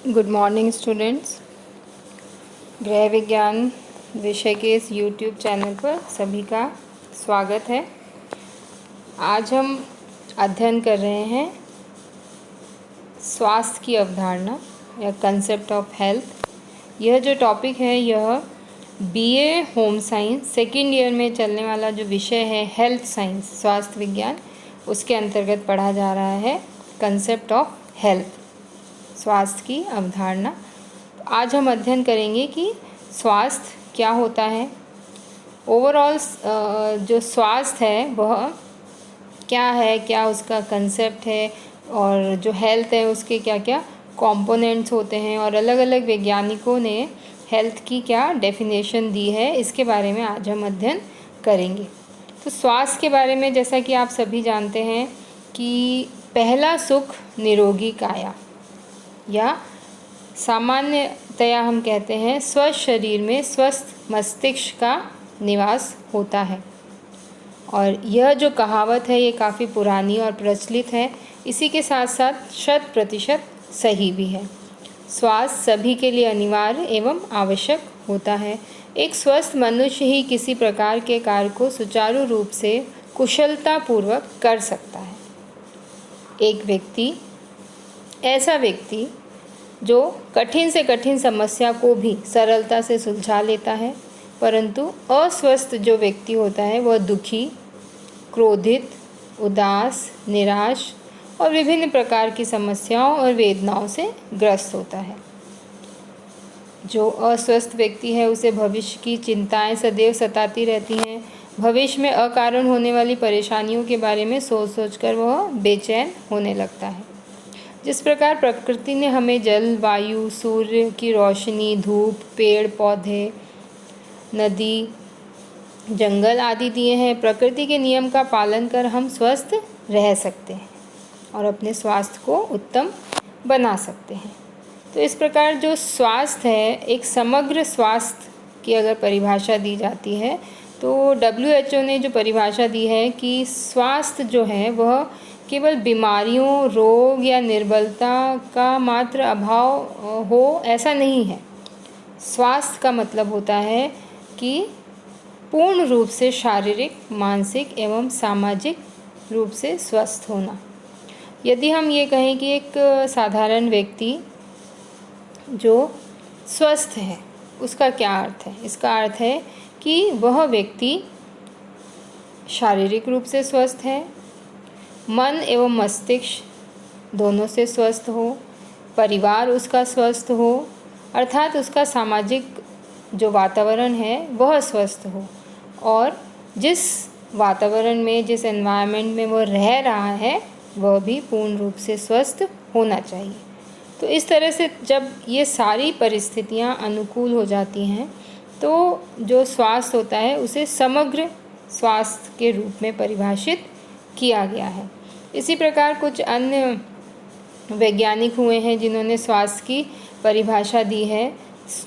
Good morning students. गृह विज्ञान विषय के इस यूट्यूब चैनल पर सभी का स्वागत है। आज हम अध्ययन कर रहे हैं स्वास्थ्य की अवधारणा या कंसेप्ट ऑफ हेल्थ। यह जो टॉपिक है यह BA home science second year में चलने वाला जो विषय है हेल्थ साइंस स्वास्थ्य विज्ञान, उसके अंतर्गत पढ़ा जा रहा है कंसेप्ट ऑफ हेल्थ, स्वास्थ्य की अवधारणा। आज हम अध्ययन करेंगे कि स्वास्थ्य क्या होता है, ओवरऑल जो स्वास्थ्य है वह क्या है, क्या उसका कंसेप्ट है, और जो हेल्थ है उसके क्या क्या कंपोनेंट्स होते हैं, और अलग अलग वैज्ञानिकों ने हेल्थ की क्या डेफिनेशन दी है, इसके बारे में आज हम अध्ययन करेंगे। तो स्वास्थ्य के बारे में जैसा कि आप सभी जानते हैं कि पहला सुख निरोगी काया, या सामान्यतया हम कहते हैं स्वस्थ शरीर में स्वस्थ मस्तिष्क का निवास होता है। और यह जो कहावत है ये काफ़ी पुरानी और प्रचलित है, इसी के साथ साथ 100% सही भी है। स्वास्थ्य सभी के लिए अनिवार्य एवं आवश्यक होता है। एक स्वस्थ मनुष्य ही किसी प्रकार के कार्य को सुचारू रूप से कुशलतापूर्वक कर सकता है। एक ऐसा व्यक्ति जो कठिन से कठिन समस्या को भी सरलता से सुलझा लेता है, परंतु अस्वस्थ जो व्यक्ति होता है वह दुखी, क्रोधित, उदास, निराश और विभिन्न प्रकार की समस्याओं और वेदनाओं से ग्रस्त होता है। जो अस्वस्थ व्यक्ति है उसे भविष्य की चिंताएं सदैव सताती रहती हैं। भविष्य में अकारण होने वाली परेशानियों के बारे में सोच सोचकर वह बेचैन होने लगता है। जिस प्रकार प्रकृति ने हमें जल, वायु, सूर्य की रोशनी, धूप, पेड़ पौधे, नदी, जंगल आदि दिए हैं, प्रकृति के नियम का पालन कर हम स्वस्थ रह सकते हैं और अपने स्वास्थ्य को उत्तम बना सकते हैं। तो इस प्रकार जो स्वास्थ्य है, एक समग्र स्वास्थ्य की अगर परिभाषा दी जाती है तो WHO ने जो परिभाषा दी है कि स्वास्थ्य जो है वह केवल बीमारियों, रोग या निर्बलता का मात्र अभाव हो, ऐसा नहीं है। स्वास्थ्य का मतलब होता है कि पूर्ण रूप से शारीरिक, मानसिक एवं सामाजिक रूप से स्वस्थ होना। यदि हम ये कहें कि एक साधारण व्यक्ति जो स्वस्थ है उसका क्या अर्थ है? इसका अर्थ है कि वह व्यक्ति शारीरिक रूप से स्वस्थ है, मन एवं मस्तिष्क दोनों से स्वस्थ हो, परिवार उसका स्वस्थ हो, अर्थात उसका सामाजिक जो वातावरण है वह स्वस्थ हो, और जिस वातावरण में, जिस एनवायरनमेंट में वह रह रहा है वह भी पूर्ण रूप से स्वस्थ होना चाहिए। तो इस तरह से जब ये सारी परिस्थितियाँ अनुकूल हो जाती हैं तो जो स्वास्थ्य होता है उसे समग्र स्वास्थ्य के रूप में परिभाषित किया गया है। इसी प्रकार कुछ अन्य वैज्ञानिक हुए हैं जिन्होंने स्वास्थ्य की परिभाषा दी है,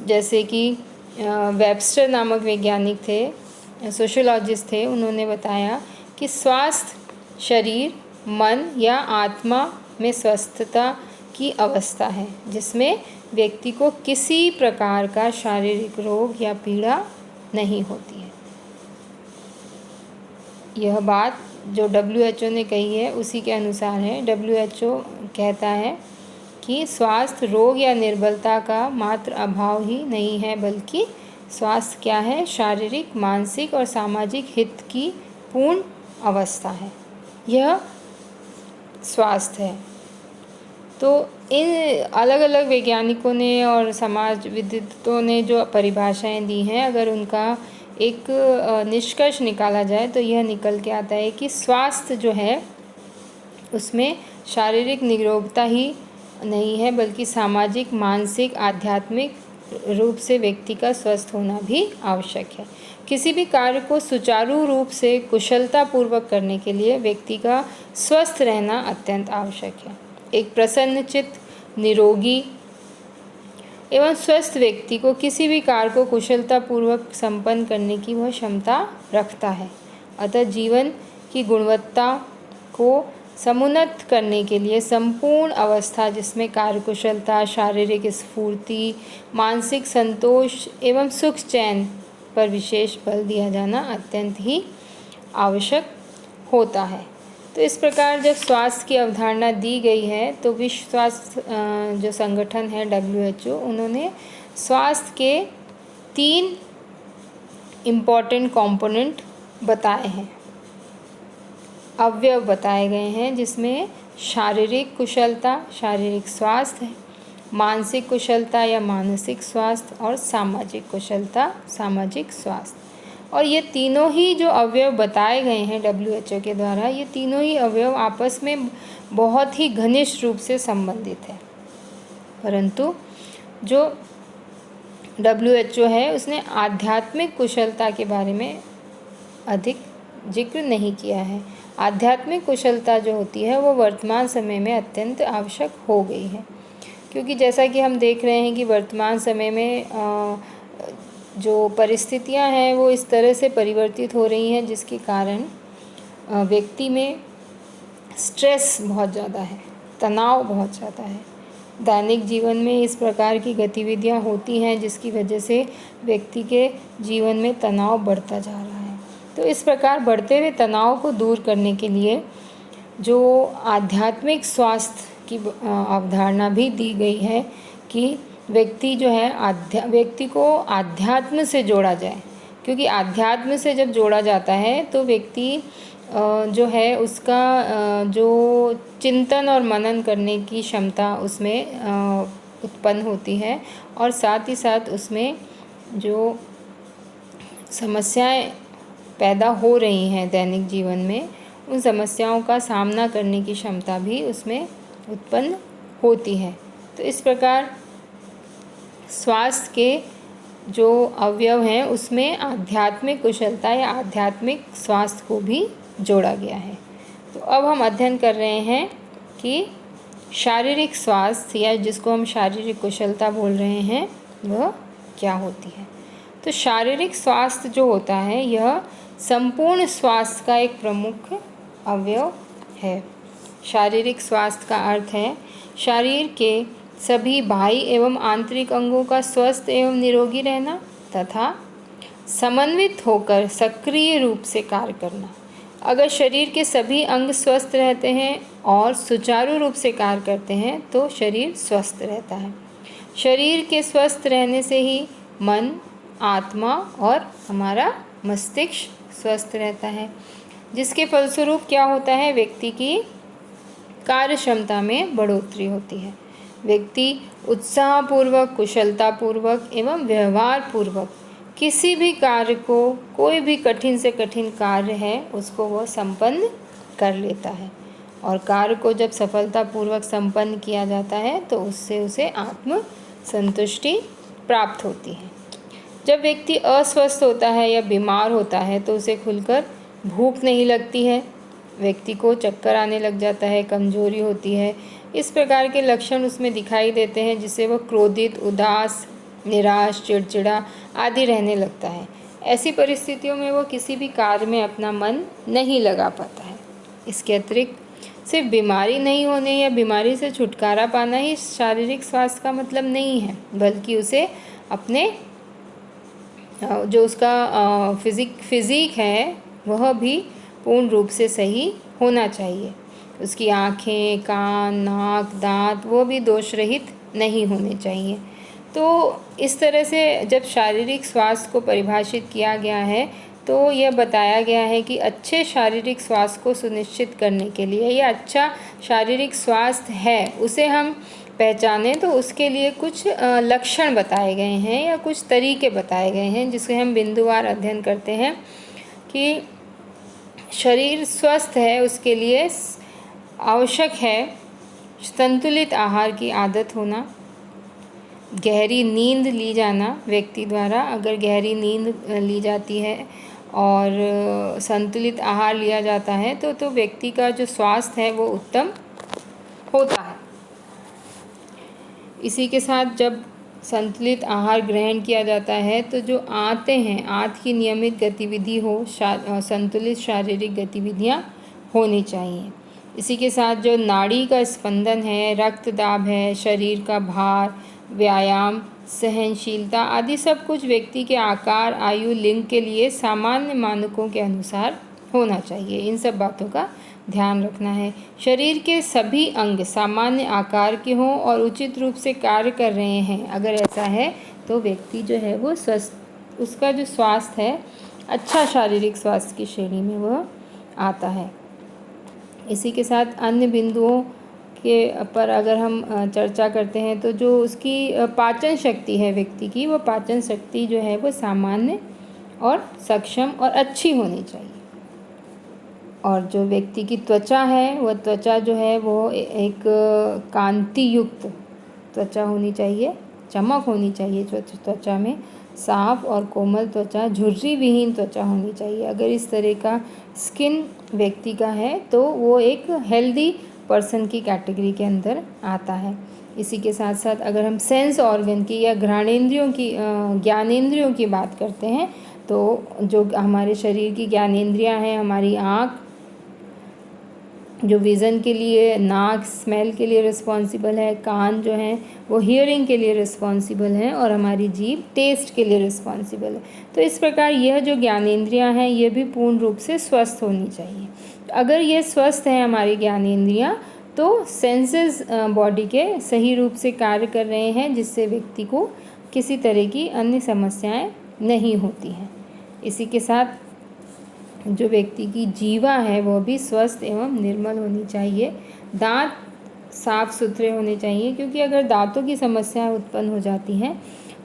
जैसे कि वेबस्टर नामक वैज्ञानिक थे, सोशियोलॉजिस्ट थे। उन्होंने बताया कि स्वास्थ्य शरीर, मन या आत्मा में स्वस्थता की अवस्था है जिसमें व्यक्ति को किसी प्रकार का शारीरिक रोग या पीड़ा नहीं होती है। यह बात जो WHO ने कही है उसी के अनुसार है। WHO कहता है कि स्वास्थ्य रोग या निर्बलता का मात्र अभाव ही नहीं है, बल्कि स्वास्थ्य क्या है? शारीरिक, मानसिक और सामाजिक हित की पूर्ण अवस्था है। यह स्वास्थ्य है। तो इन अलग अलग वैज्ञानिकों ने और समाजविदों ने जो परिभाषाएं दी हैं, अगर उनका एक निष्कर्ष निकाला जाए तो यह निकल के आता है कि स्वास्थ्य जो है उसमें शारीरिक निरोगता ही नहीं है, बल्कि सामाजिक, मानसिक, आध्यात्मिक रूप से व्यक्ति का स्वस्थ होना भी आवश्यक है। किसी भी कार्य को सुचारू रूप से कुशलतापूर्वक करने के लिए व्यक्ति का स्वस्थ रहना अत्यंत आवश्यक है। एक प्रसन्नचित्त, निरोगी एवं स्वस्थ व्यक्ति को किसी भी कार्य को कुशलतापूर्वक संपन्न करने की वह क्षमता रखता है। अतः जीवन की गुणवत्ता को समुन्नत करने के लिए संपूर्ण अवस्था जिसमें कार्यकुशलता, शारीरिक स्फूर्ति, मानसिक संतोष एवं सुख चैन पर विशेष बल दिया जाना अत्यंत ही आवश्यक होता है। तो इस प्रकार जब स्वास्थ्य की अवधारणा दी गई है तो विश्व स्वास्थ्य जो संगठन है WHO, उन्होंने स्वास्थ्य के 3 इम्पॉर्टेंट कंपोनेंट बताए हैं, अवयव बताए गए हैं, जिसमें शारीरिक कुशलता, शारीरिक स्वास्थ्य, मानसिक कुशलता या मानसिक स्वास्थ्य और सामाजिक कुशलता, सामाजिक स्वास्थ्य। और ये तीनों ही जो अवयव बताए गए हैं WHO के द्वारा, ये तीनों ही अवयव आपस में बहुत ही घनिष्ठ रूप से संबंधित है। परंतु जो WHO है उसने आध्यात्मिक कुशलता के बारे में अधिक जिक्र नहीं किया है। आध्यात्मिक कुशलता जो होती है वो वर्तमान समय में अत्यंत आवश्यक हो गई है, क्योंकि जैसा कि हम देख रहे हैं कि वर्तमान समय में जो परिस्थितियां हैं वो इस तरह से परिवर्तित हो रही हैं जिसके कारण व्यक्ति में स्ट्रेस बहुत ज़्यादा है, तनाव बहुत ज़्यादा है। दैनिक जीवन में इस प्रकार की गतिविधियां होती हैं जिसकी वजह से व्यक्ति के जीवन में तनाव बढ़ता जा रहा है। तो इस प्रकार बढ़ते हुए तनाव को दूर करने के लिए जो आध्यात्मिक स्वास्थ्य की अवधारणा भी दी गई है कि व्यक्ति जो है व्यक्ति को आध्यात्म से जोड़ा जाए, क्योंकि आध्यात्म से जब जोड़ा जाता है तो व्यक्ति जो है उसका जो चिंतन और मनन करने की क्षमता उसमें उत्पन्न होती है, और साथ ही साथ उसमें जो समस्याएं पैदा हो रही हैं दैनिक जीवन में, उन समस्याओं का सामना करने की क्षमता भी उसमें उत्पन्न होती है। तो इस प्रकार स्वास्थ्य के जो अवयव हैं उसमें आध्यात्मिक कुशलता या आध्यात्मिक स्वास्थ्य को भी जोड़ा गया है। तो अब हम अध्ययन कर रहे हैं कि शारीरिक स्वास्थ्य या जिसको हम शारीरिक कुशलता बोल रहे हैं वह क्या होती है। तो शारीरिक स्वास्थ्य जो होता है यह संपूर्ण स्वास्थ्य का एक प्रमुख अवयव है। शारीरिक स्वास्थ्य का अर्थ है शरीर के सभी बाह्य एवं आंतरिक अंगों का स्वस्थ एवं निरोगी रहना तथा समन्वित होकर सक्रिय रूप से कार्य करना। अगर शरीर के सभी अंग स्वस्थ रहते हैं और सुचारू रूप से कार्य करते हैं तो शरीर स्वस्थ रहता है। शरीर के स्वस्थ रहने से ही मन, आत्मा और हमारा मस्तिष्क स्वस्थ रहता है, जिसके फलस्वरूप क्या होता है, व्यक्ति की कार्य क्षमता में बढ़ोतरी होती है। व्यक्ति उत्साहपूर्वक, कुशलतापूर्वक एवं व्यवहारपूर्वक किसी भी कार्य को, कोई भी कठिन से कठिन कार्य है उसको वह संपन्न कर लेता है, और कार्य को जब सफलतापूर्वक संपन्न किया जाता है तो उससे उसे आत्म संतुष्टि प्राप्त होती है। जब व्यक्ति अस्वस्थ होता है या बीमार होता है तो उसे खुलकर भूख नहीं लगती है, व्यक्ति को चक्कर आने लग जाता है, कमजोरी होती है, इस प्रकार के लक्षण उसमें दिखाई देते हैं, जिससे वह क्रोधित, उदास, निराश, चिड़चिड़ा आदि रहने लगता है। ऐसी परिस्थितियों में वह किसी भी कार्य में अपना मन नहीं लगा पाता है। इसके अतिरिक्त सिर्फ बीमारी नहीं होने या बीमारी से छुटकारा पाना ही शारीरिक स्वास्थ्य का मतलब नहीं है, बल्कि उसे अपने जो उसका फिज़िक है वह भी पूर्ण रूप से सही होना चाहिए। उसकी आँखें, कान, नाक, दांत वो भी दोष रहित नहीं होने चाहिए। तो इस तरह से जब शारीरिक स्वास्थ्य को परिभाषित किया गया है तो यह बताया गया है कि अच्छे शारीरिक स्वास्थ्य को सुनिश्चित करने के लिए या अच्छा शारीरिक स्वास्थ्य है उसे हम पहचानें तो उसके लिए कुछ लक्षण बताए गए हैं या कुछ तरीके बताए गए हैं, जिसे हम बिंदुवार अध्ययन करते हैं कि शरीर स्वस्थ है उसके लिए आवश्यक है संतुलित आहार की आदत होना, गहरी नींद ली जाना व्यक्ति द्वारा। अगर गहरी नींद ली जाती है और संतुलित आहार लिया जाता है तो व्यक्ति का जो स्वास्थ्य है वो उत्तम होता है। इसी के साथ जब संतुलित आहार ग्रहण किया जाता है तो जो आंतें हैं, आंत की नियमित गतिविधि हो, संतुलित शारीरिक गतिविधियां होनी चाहिए। इसी के साथ जो नाड़ी का स्पंदन है, रक्त दाब है, शरीर का भार, व्यायाम, सहनशीलता आदि सब कुछ व्यक्ति के आकार, आयु, लिंग के लिए सामान्य मानकों के अनुसार होना चाहिए। इन सब बातों का ध्यान रखना है। शरीर के सभी अंग सामान्य आकार के हों और उचित रूप से कार्य कर रहे हैं, अगर ऐसा है तो व्यक्ति जो है वो स्वस्थ, उसका जो स्वास्थ्य है अच्छा शारीरिक स्वास्थ्य की श्रेणी में वह आता है। इसी के साथ अन्य बिंदुओं के पर अगर हम चर्चा करते हैं तो जो उसकी पाचन शक्ति है व्यक्ति की, वो पाचन शक्ति जो है वो सामान्य और सक्षम और अच्छी होनी चाहिए। और जो व्यक्ति की त्वचा है, वह त्वचा जो है वो एक कांति युक्त त्वचा होनी चाहिए, चमक होनी चाहिए त्वचा में, साफ और कोमल त्वचा, झुर्री विहीन त्वचा होनी चाहिए। अगर इस तरह का स्किन व्यक्ति का है तो वो एक हेल्दी पर्सन की कैटेगरी के अंदर आता है। इसी के साथ साथ अगर हम सेंस ऑर्गन की या घ्राणेंद्रियों की, ज्ञानेंद्रियों की बात करते हैं तो जो हमारे शरीर की ज्ञानेंद्रियां हैं, हमारी आँख जो विज़न के लिए, नाक स्मेल के लिए रिस्पॉन्सिबल है, कान जो हैं वो हियरिंग के लिए रिस्पॉन्सिबल हैं और हमारी जीभ टेस्ट के लिए रिस्पॉन्सिबल है। तो इस प्रकार यह जो ज्ञानेंद्रियां हैं ये भी पूर्ण रूप से स्वस्थ होनी चाहिए। अगर ये स्वस्थ हैं हमारी ज्ञानेंद्रियां तो सेंसेस बॉडी के सही रूप से कार्य कर रहे हैं, जिससे व्यक्ति को किसी तरह की अन्य समस्याएँ नहीं होती हैं। इसी के साथ जो व्यक्ति की जीवा है वह भी स्वस्थ एवं निर्मल होनी चाहिए। दांत साफ सुथरे होने चाहिए, क्योंकि अगर दांतों की समस्या उत्पन्न हो जाती हैं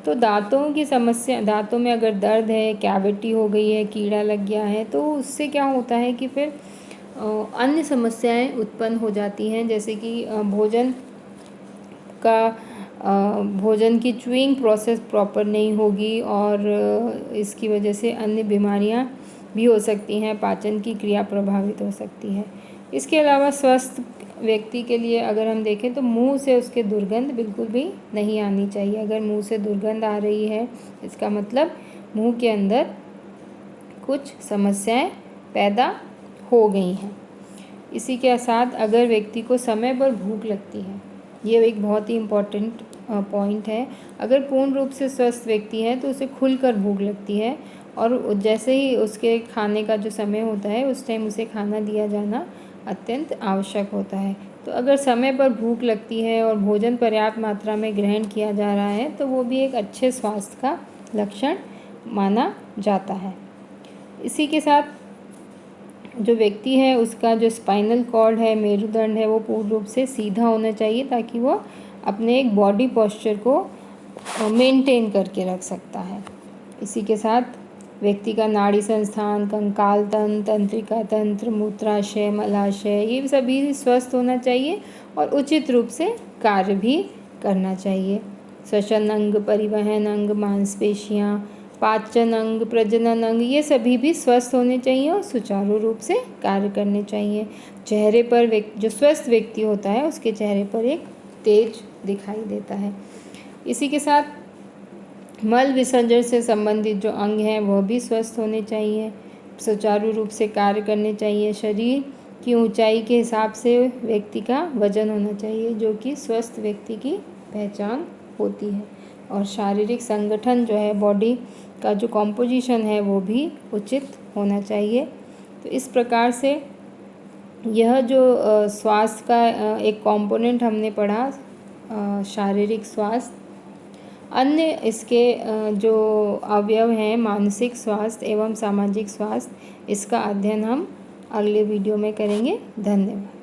तो दांतों की समस्या, दांतों में अगर दर्द है, कैविटी हो गई है, कीड़ा लग गया है, तो उससे क्या होता है कि फिर अन्य समस्याएं उत्पन्न हो जाती हैं, जैसे कि भोजन की च्यूइंग प्रोसेस प्रॉपर नहीं होगी और इसकी वजह से अन्य बीमारियां भी हो सकती हैं, पाचन की क्रिया प्रभावित हो सकती है। इसके अलावा स्वस्थ व्यक्ति के लिए अगर हम देखें तो मुंह से उसके दुर्गंध बिल्कुल भी नहीं आनी चाहिए। अगर मुंह से दुर्गंध आ रही है इसका मतलब मुंह के अंदर कुछ समस्याएं पैदा हो गई हैं। इसी के साथ अगर व्यक्ति को समय पर भूख लगती है, ये एक बहुत ही इम्पॉर्टेंट पॉइंट है। अगर पूर्ण रूप से स्वस्थ व्यक्ति है तो उसे खुलकर भूख लगती है और जैसे ही उसके खाने का जो समय होता है उस टाइम उसे खाना दिया जाना अत्यंत आवश्यक होता है। तो अगर समय पर भूख लगती है और भोजन पर्याप्त मात्रा में ग्रहण किया जा रहा है तो वो भी एक अच्छे स्वास्थ्य का लक्षण माना जाता है। इसी के साथ जो व्यक्ति है उसका जो स्पाइनल कॉर्ड है, मेरुदंड है, वो पूर्ण रूप से सीधा होना चाहिए ताकि वो अपने एक बॉडी पोस्चर को मेंटेन करके रख सकता है। इसी के साथ व्यक्ति का नाड़ी संस्थान, कंकाल तंत्र, तंत्रिका तंत्र, मूत्राशय, मलाशय, ये सभी स्वस्थ होना चाहिए और उचित रूप से कार्य भी करना चाहिए। श्वसन अंग, परिवहन अंग, मांसपेशियाँ, पाचन अंग, प्रजनन अंग, ये सभी भी स्वस्थ होने चाहिए और सुचारू रूप से कार्य करने चाहिए। चेहरे पर जो स्वस्थ व्यक्ति होता है उसके चेहरे पर एक तेज दिखाई देता है। इसी के साथ मल विसर्जन से संबंधित जो अंग हैं वह भी स्वस्थ होने चाहिए, सुचारू रूप से कार्य करने चाहिए। शरीर की ऊंचाई के हिसाब से व्यक्ति का वजन होना चाहिए, जो कि स्वस्थ व्यक्ति की पहचान होती है। और शारीरिक संगठन जो है, बॉडी का जो कॉम्पोजिशन है वो भी उचित होना चाहिए। तो इस प्रकार से यह जो स्वास्थ्य का एक कंपोनेंट हमने पढ़ा, शारीरिक स्वास्थ्य, अन्य इसके जो अवयव हैं, मानसिक स्वास्थ्य एवं सामाजिक स्वास्थ्य, इसका अध्ययन हम अगले वीडियो में करेंगे। धन्यवाद।